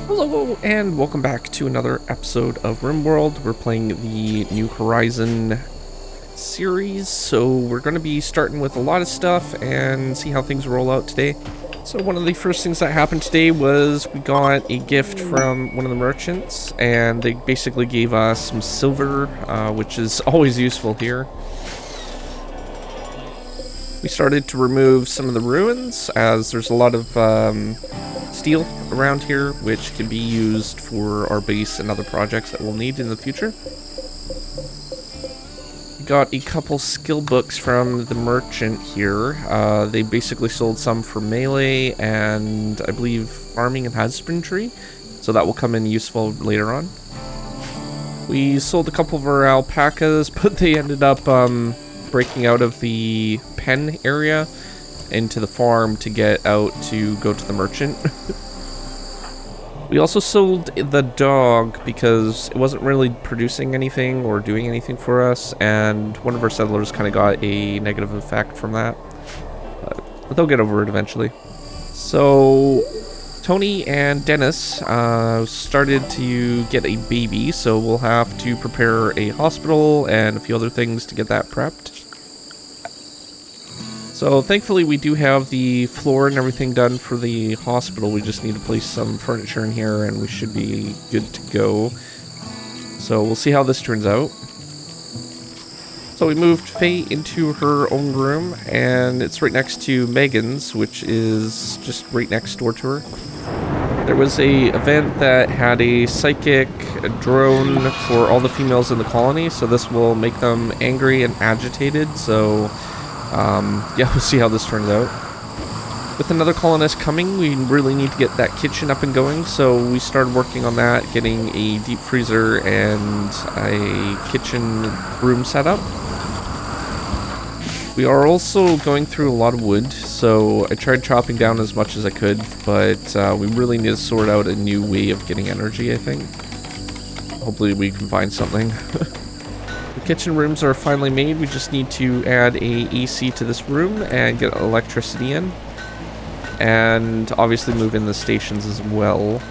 Hello and welcome back to another episode of RimWorld. We're playing the New Horizon series, so we're going to be starting with a lot of stuff and see how things roll out today. So one of the first things that happened today was we got a gift from one of the merchants, and they basically gave us some silver, which is always useful here. We started to remove some of the ruins, as there's a lot of steel around here, which can be used for our base and other projects that we'll need in the future. We got a couple skill books from the merchant here. They basically sold some for melee and I believe farming and husbandry, so that will come in useful later on. We sold a couple of our alpacas, but they ended up breaking out of the pen area into the farm to get out to go to the merchant. We also sold the dog because it wasn't really producing anything or doing anything for us, and one of our settlers kind of got a negative effect from that. But they'll get over it eventually. So Tony and Denis started to get a baby, so we'll have to prepare a hospital and a few other things to get that prepped. So thankfully we do have the floor and everything done for the hospital. We just need to place some furniture in here and we should be good to go. So we'll see how this turns out. So we moved Faye into her own room, and it's right next to Megan's, which is just right next door to her. There was a event that had a psychic drone for all the females in the colony, so this will make them angry and agitated, so yeah, we'll see how this turns out. With another colonist coming, we really need to get that kitchen up and going, so we started working on that, getting a deep freezer and a kitchen room set up. We are also going through a lot of wood, so I tried chopping down as much as I could, but we really need to sort out a new way of getting energy, I think. Hopefully we can find something. The kitchen rooms are finally made. We just need to add a AC to this room and get electricity in, and obviously move in the stations as well.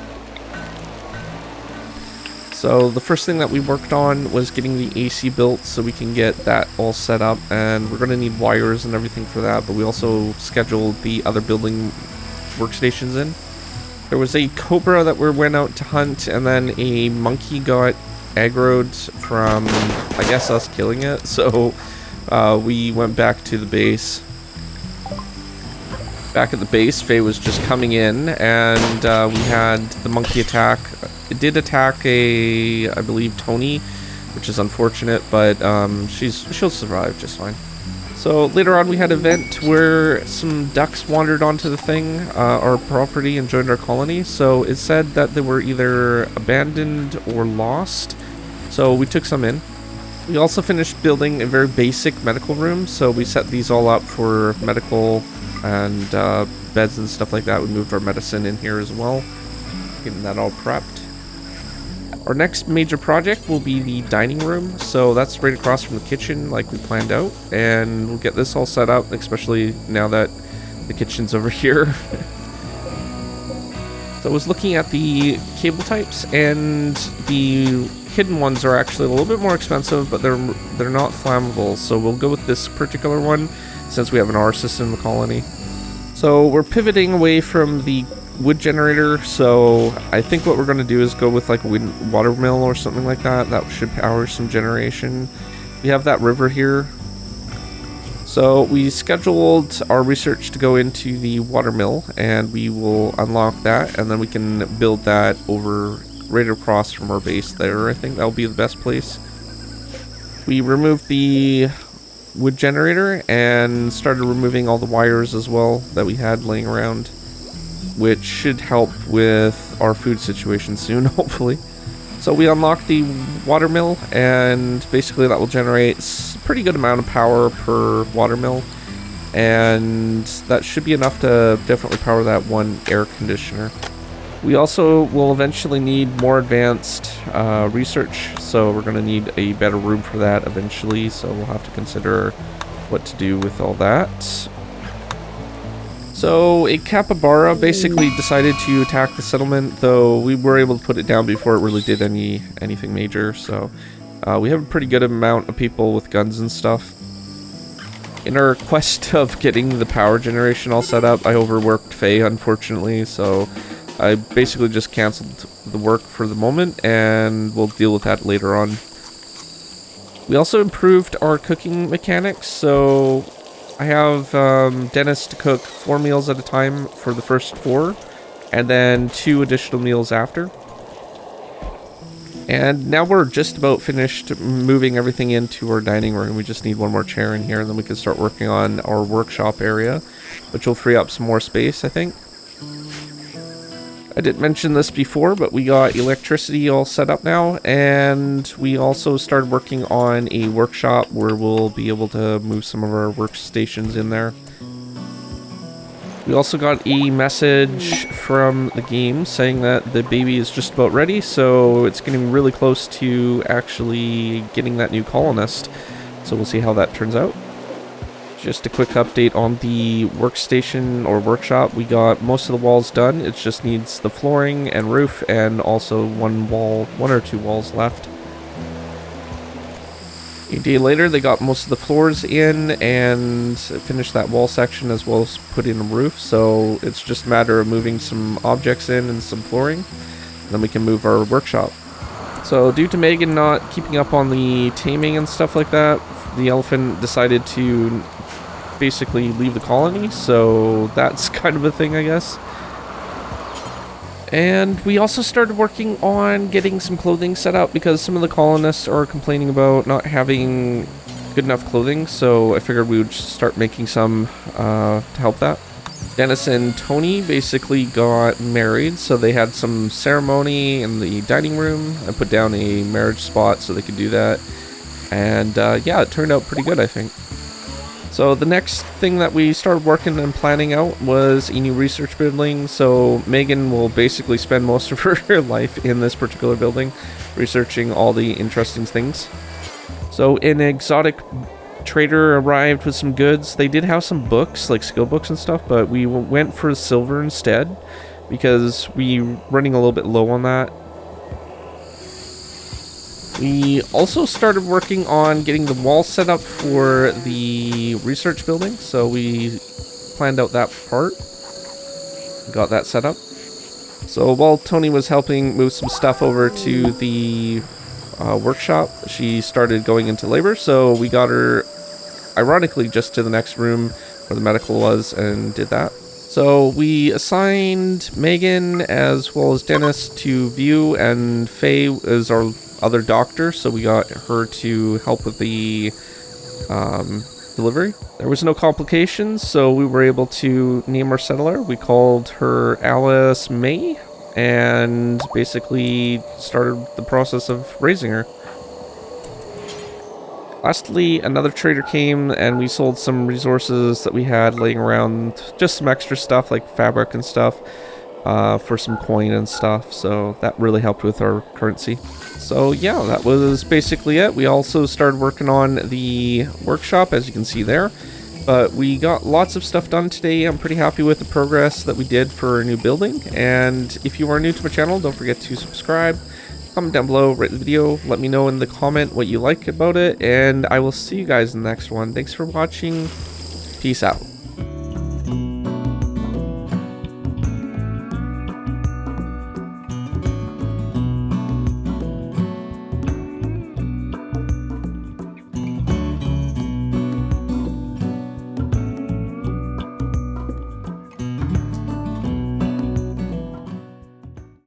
So the first thing that we worked on was getting the AC built so we can get that all set up, and we're going to need wires and everything for that, but we also scheduled the other building workstations in. There was a cobra that we went out to hunt, and then a monkey got aggroed from, I guess, us killing it, so we went back to the base. Back at the base, Faye was just coming in, and we had the monkey attack. It did attack I believe, Tony, which is unfortunate, but she'll survive just fine. So later on we had an event where some ducks wandered onto the thing, our property, and joined our colony. So it said that they were either abandoned or lost, so we took some in. We also finished building a very basic medical room, so we set these all up for medical and beds and stuff like that. We moved our medicine in here as well, getting that all prepped. Our next major project will be the dining room, so that's right across from the kitchen like we planned out, and we'll get this all set up, especially now that the kitchen's over here. So I was looking at the cable types, and the hidden ones are actually a little bit more expensive, but they're not flammable, so we'll go with this particular one since we have an R system in the colony. So we're pivoting away from the wood generator, so I think what we're going to do is go with like a watermill or something like that. That should power some generation. We have that river here, so we scheduled our research to go into the watermill, and we will unlock that, and then we can build that over right across from our base there. I think that'll be the best place. We removed the wood generator and started removing all the wires as well that we had laying around, which should help with our food situation soon, hopefully. So we unlocked the watermill, and basically that will generate a pretty good amount of power per watermill, and that should be enough to definitely power that one air conditioner. We also will eventually need more advanced research, so we're going to need a better room for that eventually, so we'll have to consider what to do with all that. So a capybara basically decided to attack the settlement, though we were able to put it down before it really did anything major. So we have a pretty good amount of people with guns and stuff. In our quest of getting the power generation all set up, I overworked Fay, unfortunately, so I basically just canceled the work for the moment, and we'll deal with that later on. We also improved our cooking mechanics, so I have Denis to cook 4 meals at a time for the first 4, and then 2 additional meals after. And now we're just about finished moving everything into our dining room. We just need one more chair in here, and then we can start working on our workshop area, which will free up some more space, I think. I didn't mention this before, but we got electricity all set up now, and we also started working on a workshop where we'll be able to move some of our workstations in there. We also got a message from the game saying that the baby is just about ready, so it's getting really close to actually getting that new colonist. So we'll see how that turns out. Just a quick update on the workstation or workshop. We got most of the walls done. It just needs the flooring and roof, and also one or two walls left. A day later, they got most of the floors in and finished that wall section, as well as put in a roof. So it's just a matter of moving some objects in and some flooring. Then we can move our workshop. So due to Megan not keeping up on the taming and stuff like that, the elephant decided to basically leave the colony. So that's kind of a thing, I guess. And we also started working on getting some clothing set up, because some of the colonists are complaining about not having good enough clothing, so I figured we would just start making some to help that. Denis and Tony basically got married, so they had some ceremony in the dining room. I put down a marriage spot so they could do that, and yeah, it turned out pretty good, I think. So the next thing that we started working and planning out was a new research building. So Megan will basically spend most of her life in this particular building, researching all the interesting things. So an exotic trader arrived with some goods. They did have some books, like skill books and stuff, but we went for silver instead, because we running a little bit low on that. We also started working on getting the wall set up for the research building, so we planned out that part. Got that set up. So while Tony was helping move some stuff over to the workshop, she started going into labor, so we got her, ironically, just to the next room where the medical was, and did that. So we assigned Megan as well as Denis to view, and Faye is our other doctor, so we got her to help with the delivery. There was no complications, so we were able to name our settler. We called her Alice May, and basically started the process of raising her. Lastly, another trader came, and we sold some resources that we had laying around, just some extra stuff like fabric and stuff, for some coin and stuff, so that really helped with our currency. So yeah, that was basically it. We also started working on the workshop, as you can see there, but we got lots of stuff done today. I'm pretty happy with the progress that we did for our new building, and if you are new to my channel, don't forget to subscribe. Comment down below, rate the video, let me know in the comment what you like about it, and I will see you guys in the next one. Thanks for watching. Peace out.